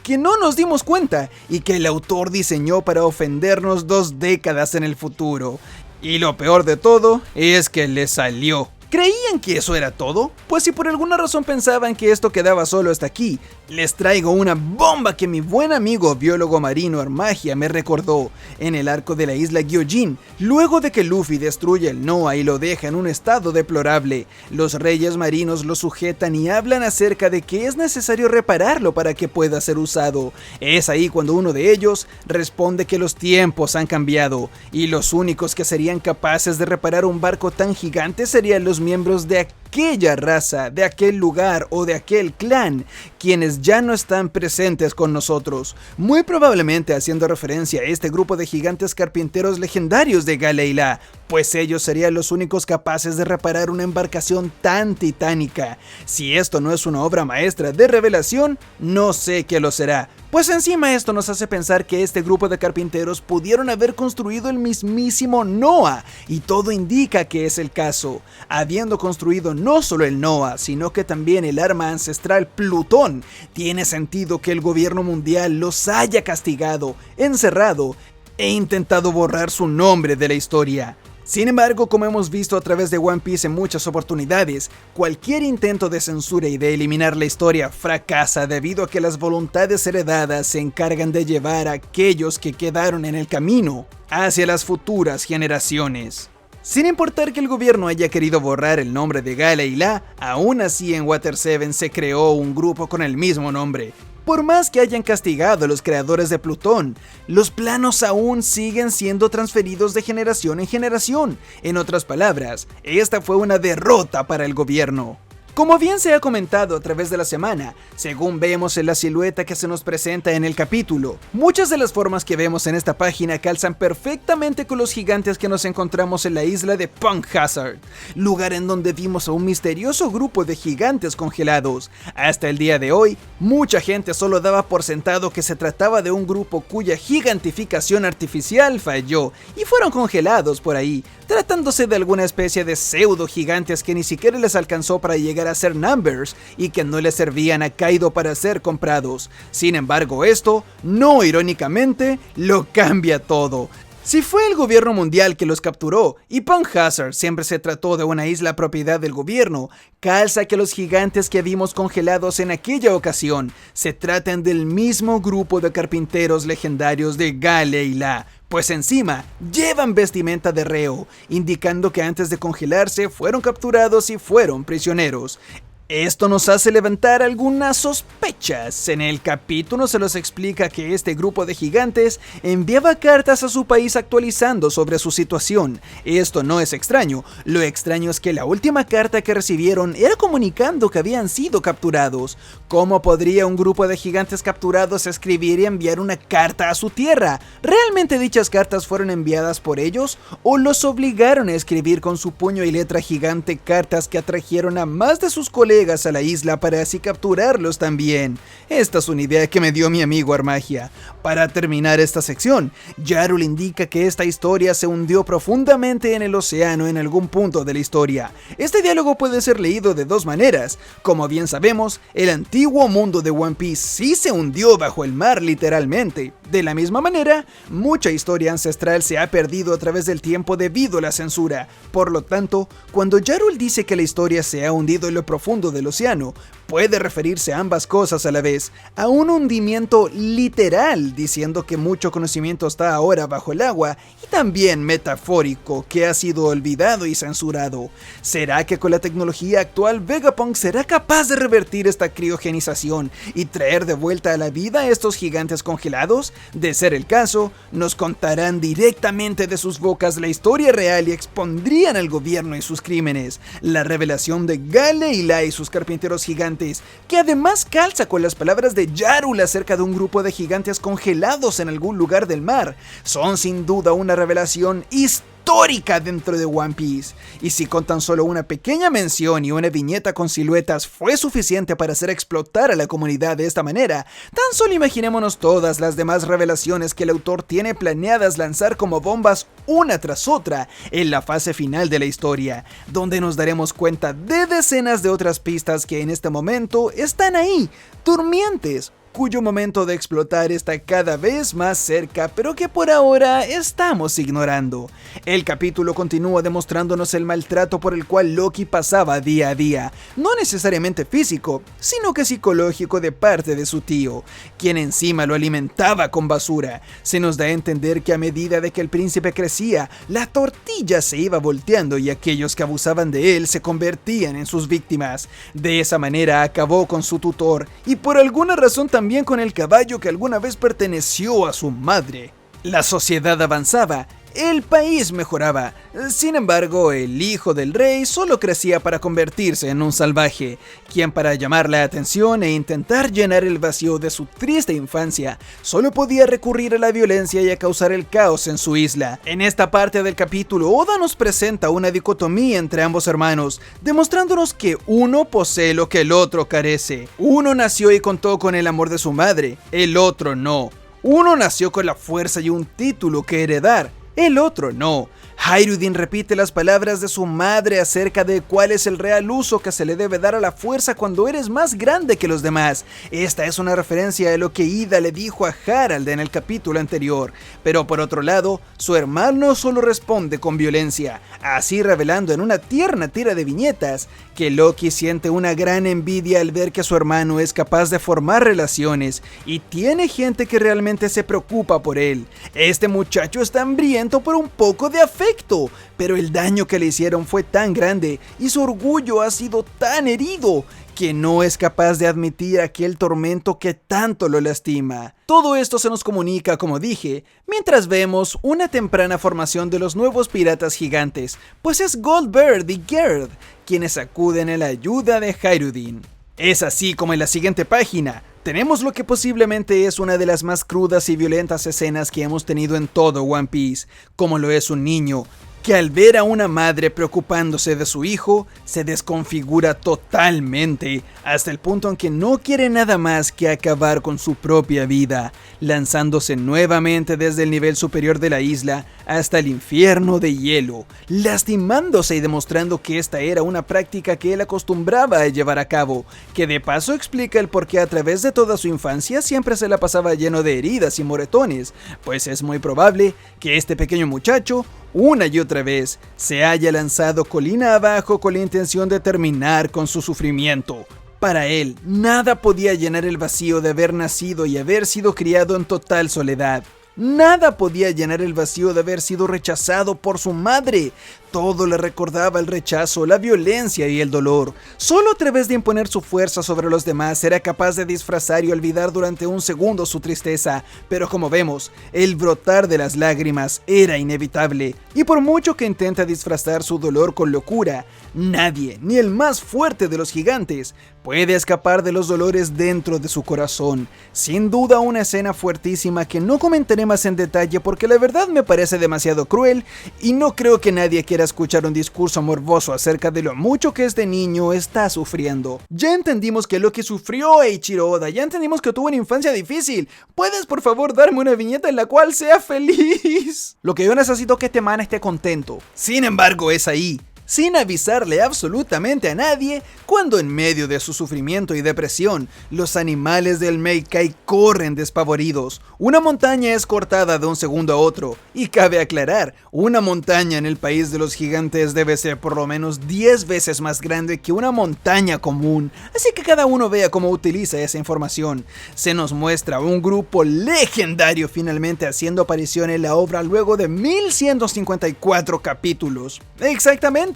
que no nos dimos cuenta y que el autor diseñó para ofendernos 2 décadas en el futuro. Y lo peor de todo es que le salió. ¿Creían que eso era todo? Pues si por alguna razón pensaban que esto quedaba solo hasta aquí, les traigo una bomba que mi buen amigo biólogo marino Armagia me recordó. En el arco de la isla Gyojin, luego de que Luffy destruye el Noah y lo deja en un estado deplorable, los reyes marinos lo sujetan y hablan acerca de que es necesario repararlo para que pueda ser usado. Es ahí cuando uno de ellos responde que los tiempos han cambiado, y los únicos que serían capaces de reparar un barco tan gigante serían los miembros de aquella raza, de aquel lugar o de aquel clan, quienes ya no están presentes con nosotros, muy probablemente haciendo referencia a este grupo de gigantes carpinteros legendarios de Gale-la, pues ellos serían los únicos capaces de reparar una embarcación tan titánica. Si esto no es una obra maestra de revelación, no sé qué lo será, Pues encima esto nos hace pensar que este grupo de carpinteros pudieron haber construido el mismísimo Noah, y todo indica que es el caso, habiendo construido no solo el Noah, sino que también el arma ancestral Plutón. Tiene sentido que el gobierno mundial los haya castigado, encerrado e intentado borrar su nombre de la historia. Sin embargo, como hemos visto a través de One Piece en muchas oportunidades, cualquier intento de censura y de eliminar la historia fracasa debido a que las voluntades heredadas se encargan de llevar a aquellos que quedaron en el camino hacia las futuras generaciones. Sin importar que el gobierno haya querido borrar el nombre de Gale y La, aún así en Water 7 se creó un grupo con el mismo nombre. Por más que hayan castigado a los creadores de Plutón, los planos aún siguen siendo transferidos de generación en generación. En otras palabras, esta fue una derrota para el gobierno. Como bien se ha comentado a través de la semana, según vemos en la silueta que se nos presenta en el capítulo, muchas de las formas que vemos en esta página calzan perfectamente con los gigantes que nos encontramos en la isla de Punk Hazard, lugar en donde vimos a un misterioso grupo de gigantes congelados. Hasta el día de hoy, mucha gente solo daba por sentado que se trataba de un grupo cuya gigantificación artificial falló y fueron congelados por ahí, tratándose de alguna especie de pseudo gigantes que ni siquiera les alcanzó para llegar a ser Numbers y que no les servían a Kaido para ser comprados. Sin embargo, esto, no irónicamente, lo cambia todo. Si fue el gobierno mundial que los capturó y Punk Hazard siempre se trató de una isla propiedad del gobierno, calza que los gigantes que vimos congelados en aquella ocasión se traten del mismo grupo de carpinteros legendarios de Gale y La, pues encima llevan vestimenta de reo, indicando que antes de congelarse fueron capturados y fueron prisioneros. Esto nos hace levantar algunas sospechas. En el capítulo se nos explica que este grupo de gigantes enviaba cartas a su país actualizando sobre su situación. Esto no es extraño, lo extraño es que la última carta que recibieron era comunicando que habían sido capturados. ¿Cómo podría un grupo de gigantes capturados escribir y enviar una carta a su tierra? ¿Realmente dichas cartas fueron enviadas por ellos? ¿O los obligaron a escribir con su puño y letra gigante cartas que atrajeron a más de sus colegas a la isla para así capturarlos también? Esta es una idea que me dio mi amigo Armagia. Para terminar esta sección, Yarul indica que esta historia se hundió profundamente en el océano en algún punto de la historia. Este diálogo puede ser leído de dos maneras. Como bien sabemos, el antiguo mundo de One Piece sí se hundió bajo el mar literalmente. De la misma manera, mucha historia ancestral se ha perdido a través del tiempo debido a la censura. Por lo tanto, cuando Yarul dice que la historia se ha hundido en lo profundo del océano, puede referirse a ambas cosas a la vez, a un hundimiento literal, diciendo que mucho conocimiento está ahora bajo el agua, y también metafórico, que ha sido olvidado y censurado. ¿Será que con la tecnología actual Vegapunk será capaz de revertir esta criogenización y traer de vuelta a la vida a estos gigantes congelados? De ser el caso, nos contarán directamente de sus bocas la historia real y expondrían al gobierno y sus crímenes. La revelación de Gale y La y sus carpinteros gigantes, que además calza con las palabras de Yarul acerca de un grupo de gigantes congelados en algún lugar del mar, son sin duda una revelación histórica dentro de One Piece. Y si con tan solo una pequeña mención y una viñeta con siluetas fue suficiente para hacer explotar a la comunidad de esta manera, tan solo imaginémonos todas las demás revelaciones que el autor tiene planeadas lanzar como bombas una tras otra en la fase final de la historia, donde nos daremos cuenta de decenas de otras pistas que en este momento están ahí, durmientes, cuyo momento de explotar está cada vez más cerca, pero que por ahora estamos ignorando. El capítulo continúa demostrándonos el maltrato por el cual Loki pasaba día a día, no necesariamente físico, sino que psicológico de parte de su tío, quien encima lo alimentaba con basura. Se nos da a entender que a medida de que el príncipe crecía, la tortilla se iba volteando y aquellos que abusaban de él se convertían en sus víctimas. De esa manera acabó con su tutor y por alguna razón también con el caballo que alguna vez perteneció a su madre. La sociedad avanzaba el país mejoraba. Sin embargo, el hijo del rey solo crecía para convertirse en un salvaje, quien para llamar la atención e intentar llenar el vacío de su triste infancia, solo podía recurrir a la violencia y a causar el caos en su isla. En esta parte del capítulo, Oda nos presenta una dicotomía entre ambos hermanos, demostrándonos que uno posee lo que el otro carece. Uno nació y contó con el amor de su madre, el otro no. Uno nació con la fuerza y un título que heredar, el otro no. Hayreddin repite las palabras de su madre acerca de cuál es el real uso que se le debe dar a la fuerza cuando eres más grande que los demás. Esta es una referencia a lo que Ida le dijo a Harald en el capítulo anterior. Pero por otro lado, su hermano solo responde con violencia, así revelando en una tierna tira de viñetas que Loki siente una gran envidia al ver que su hermano es capaz de formar relaciones y tiene gente que realmente se preocupa por él. Este muchacho está hambriento por un poco de afecto, pero el daño que le hicieron fue tan grande y su orgullo ha sido tan herido que no es capaz de admitir aquel tormento que tanto lo lastima. Todo esto se nos comunica, como dije, mientras vemos una temprana formación de los nuevos piratas gigantes, pues es Goldberg y Gerd quienes acuden a la ayuda de Hayreddin. Es así como en la siguiente página tenemos lo que posiblemente es una de las más crudas y violentas escenas que hemos tenido en todo One Piece, como lo es un niño que al ver a una madre preocupándose de su hijo, se desconfigura totalmente, hasta el punto en que no quiere nada más que acabar con su propia vida, lanzándose nuevamente desde el nivel superior de la isla hasta el infierno de hielo, lastimándose y demostrando que esta era una práctica que él acostumbraba a llevar a cabo, que de paso explica el por qué a través de toda su infancia siempre se la pasaba lleno de heridas y moretones, pues es muy probable que este pequeño muchacho una y otra vez se haya lanzado colina abajo con la intención de terminar con su sufrimiento. Para él, nada podía llenar el vacío de haber nacido y haber sido criado en total soledad. Nada podía llenar el vacío de haber sido rechazado por su madre. Todo le recordaba el rechazo, la violencia y el dolor. Solo a través de imponer su fuerza sobre los demás era capaz de disfrazar y olvidar durante un segundo su tristeza, pero como vemos, el brotar de las lágrimas era inevitable, y por mucho que intente disfrazar su dolor con locura, nadie, ni el más fuerte de los gigantes, puede escapar de los dolores dentro de su corazón. Sin duda una escena fuertísima que no comentaré más en detalle porque la verdad me parece demasiado cruel y no creo que nadie quiera escuchar un discurso morboso acerca de lo mucho que este niño está sufriendo. Ya entendimos que Loki sufrió, Eiichiro Oda, ya entendimos que tuvo una infancia difícil. ¿Puedes por favor darme una viñeta en la cual sea feliz? Lo que yo necesito es que este man esté contento. Sin embargo, es ahí, sin avisarle absolutamente a nadie, cuando en medio de su sufrimiento y depresión, los animales del Meikai corren despavoridos. Una montaña es cortada de un segundo a otro, y cabe aclarar, una montaña en el país de los gigantes debe ser por lo menos 10 veces más grande que una montaña común, así que cada uno vea cómo utiliza esa información. Se nos muestra un grupo legendario finalmente haciendo aparición en la obra luego de 1154 capítulos. Exactamente.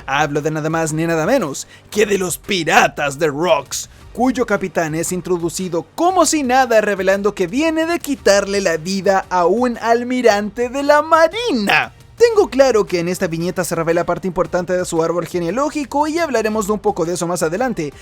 Hablo de nada más ni nada menos que de los Piratas de Rocks, cuyo capitán es introducido como si nada, revelando que viene de quitarle la vida a un almirante de la marina. Tengo claro que en esta viñeta se revela parte importante de su árbol genealógico y hablaremos de un poco de eso más adelante,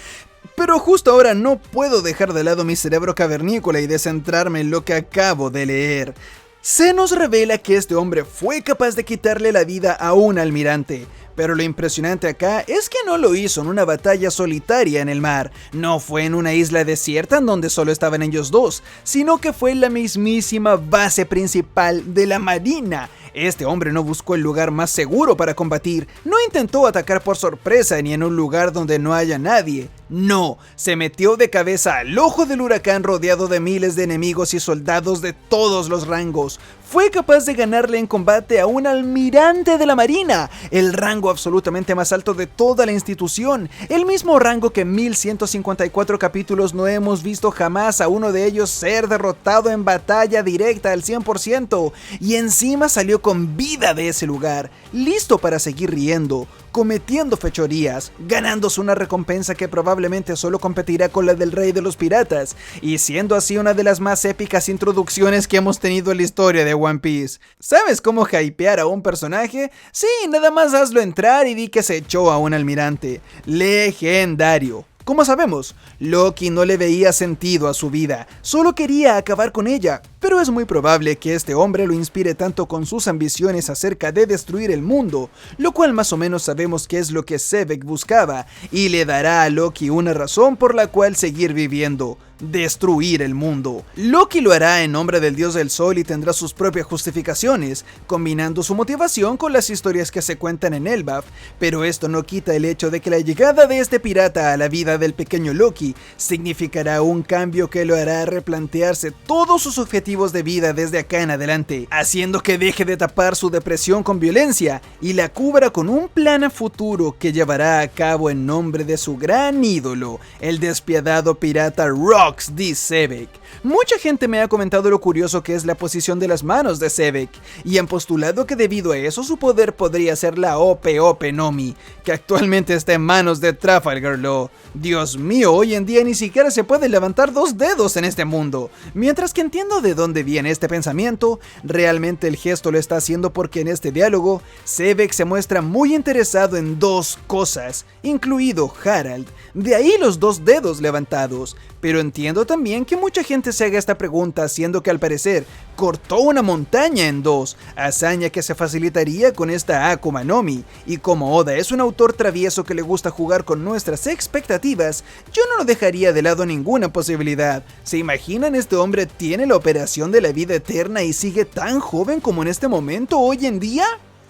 pero justo ahora no puedo dejar de lado mi cerebro cavernícola y descentrarme en lo que acabo de leer. Se nos revela que este hombre fue capaz de quitarle la vida a un almirante, pero lo impresionante acá es que no lo hizo en una batalla solitaria en el mar, no fue en una isla desierta en donde solo estaban ellos dos, sino que fue en la mismísima base principal de la marina. Este hombre no buscó el lugar más seguro para combatir, no intentó atacar por sorpresa ni en un lugar donde no haya nadie. No, se metió de cabeza al ojo del huracán rodeado de miles de enemigos y soldados de todos los rangos. Fue capaz de ganarle en combate a un almirante de la marina, el rango absolutamente más alto de toda la institución, el mismo rango que en 1154 capítulos no hemos visto jamás a uno de ellos ser derrotado en batalla directa al 100%, y encima salió con vida de ese lugar, listo para seguir riendo, cometiendo fechorías, ganándose una recompensa que probablemente solo competirá con la del Rey de los Piratas, y siendo así una de las más épicas introducciones que hemos tenido en la historia de One Piece. ¿Sabes cómo hypear a un personaje? Sí, nada más hazlo entrar y di que se echó a un almirante. Legendario. Como sabemos, Loki no le veía sentido a su vida, solo quería acabar con ella, pero es muy probable que este hombre lo inspire tanto con sus ambiciones acerca de destruir el mundo, lo cual más o menos sabemos que es lo que Xebec buscaba, y le dará a Loki una razón por la cual seguir viviendo: destruir el mundo. Loki lo hará en nombre del dios del sol y tendrá sus propias justificaciones, combinando su motivación con las historias que se cuentan en Elbaf, pero esto no quita el hecho de que la llegada de este pirata a la vida del pequeño Loki significará un cambio que lo hará replantearse todos sus objetivos de vida desde acá en adelante, haciendo que deje de tapar su depresión con violencia y la cubra con un plan a futuro que llevará a cabo en nombre de su gran ídolo, el despiadado pirata Rox D. Xebec. Mucha gente me ha comentado lo curioso que es la posición de las manos de Xebec, y han postulado que debido a eso su poder podría ser la Ope Nomi, que actualmente está en manos de Trafalgar Law. Dios mío, hoy en día ni siquiera se puede levantar 2 dedos en este mundo. Mientras que entiendo de dónde viene este pensamiento, realmente el gesto lo está haciendo porque en este diálogo, Xebec se muestra muy interesado en 2 cosas, incluido Harald. De ahí los 2 dedos levantados. Pero entiendo también que mucha gente se haga esta pregunta, siendo que al parecer cortó una montaña en 2, hazaña que se facilitaría con esta Akuma no Mi, y como Oda es un autor travieso que le gusta jugar con nuestras expectativas, yo no lo dejaría de lado ninguna posibilidad. ¿Se imaginan? Este hombre tiene la operación de la vida eterna y sigue tan joven como en este momento hoy en día.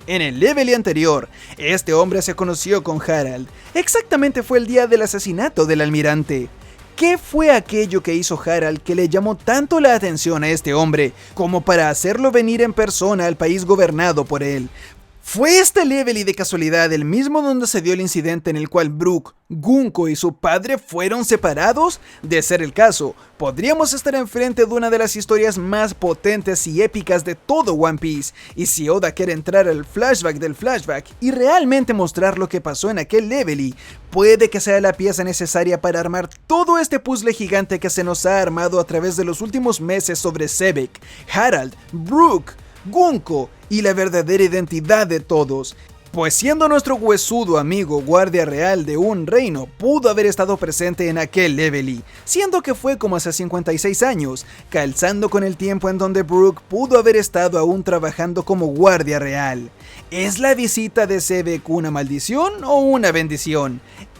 En el level anterior, este hombre se conoció con Harald. Exactamente fue el día del asesinato del almirante. ¿Qué fue aquello que hizo Harald que le llamó tanto la atención a este hombre como para hacerlo venir en persona al país gobernado por él? ¿Fue este level y de casualidad el mismo donde se dio el incidente en el cual Brook, Gunko y su padre fueron separados? De ser el caso, podríamos estar enfrente de una de las historias más potentes y épicas de todo One Piece, y si Oda quiere entrar al flashback del flashback y realmente mostrar lo que pasó en aquel level, puede que sea la pieza necesaria para armar todo este puzzle gigante que se nos ha armado a través de los últimos meses sobre Xebec, Harald, Brook, Gunko y la verdadera identidad de todos. Pues siendo nuestro huesudo amigo guardia real de un reino, pudo haber estado presente en aquel level, siendo que fue como hace 56 años, calzando con el tiempo en donde Brook pudo haber estado aún trabajando como guardia real. ¿Es la visita de Xebec una maldición o una bendición?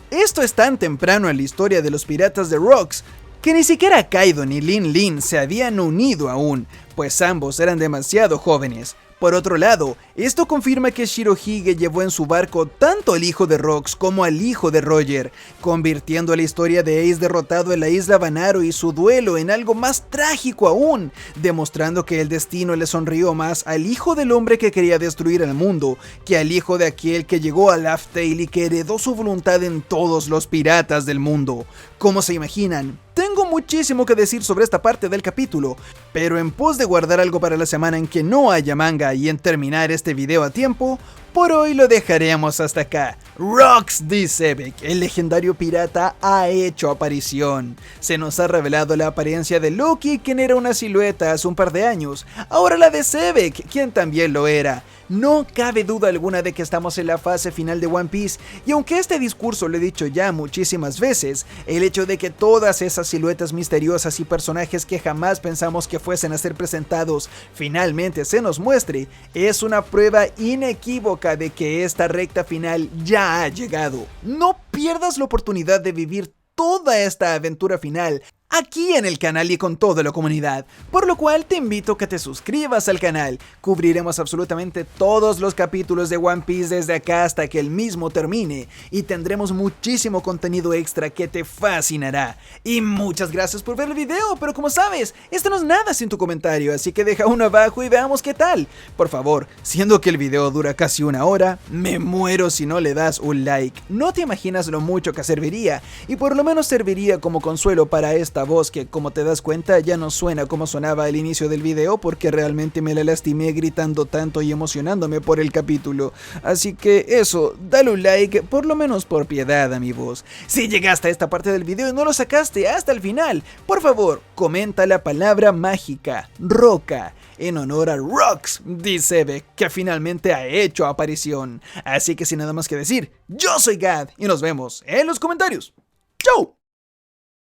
Esto es tan temprano en la historia de los piratas de Rocks, que ni siquiera Kaido ni Lin Lin se habían unido aún, pues ambos eran demasiado jóvenes. Por otro lado, esto confirma que Shirohige llevó en su barco tanto al hijo de Rocks como al hijo de Roger, convirtiendo la historia de Ace derrotado en la isla Banaro y su duelo en algo más trágico aún, demostrando que el destino le sonrió más al hijo del hombre que quería destruir el mundo, que al hijo de aquel que llegó a Laugh Tale y que heredó su voluntad en todos los piratas del mundo. ¿Cómo se imaginan? Tengo muchísimo que decir sobre esta parte del capítulo, pero en pos de guardar algo para la semana en que no haya manga y en terminar este video a tiempo, por hoy lo dejaremos hasta acá. Rox D. Xebec, el legendario pirata, ha hecho aparición. Se nos ha revelado la apariencia de Loki, quien era una silueta hace un par de años, ahora la de Xebec, quien también lo era. No cabe duda alguna de que estamos en la fase final de One Piece, y aunque este discurso lo he dicho ya muchísimas veces, el hecho de que todas esas siluetas misteriosas y personajes que jamás pensamos que fuesen a ser presentados finalmente se nos muestre, es una prueba inequívoca de que esta recta final ya ha llegado. No pierdas la oportunidad de vivir toda esta aventura final aquí en el canal y con toda la comunidad, por lo cual te invito a que te suscribas al canal. Cubriremos absolutamente todos los capítulos de One Piece desde acá hasta que el mismo termine, y tendremos muchísimo contenido extra que te fascinará. Y muchas gracias por ver el video, pero como sabes, esto no es nada sin tu comentario, así que deja uno abajo y veamos qué tal. Por favor, siendo que el video dura casi 1 hora, me muero si no le das un like. No te imaginas lo mucho que serviría, y por lo menos serviría como consuelo para esta la voz, que como te das cuenta ya no suena como sonaba al inicio del video, porque realmente me la lastimé gritando tanto y emocionándome por el capítulo. Así que eso, dale un like, por lo menos por piedad a mi voz. Si llegaste a esta parte del video y no lo sacaste hasta el final, por favor, comenta la palabra mágica, roca, en honor a Rox, dice que finalmente ha hecho aparición. Así que sin nada más que decir, yo soy Gad y nos vemos en los comentarios. ¡Chau!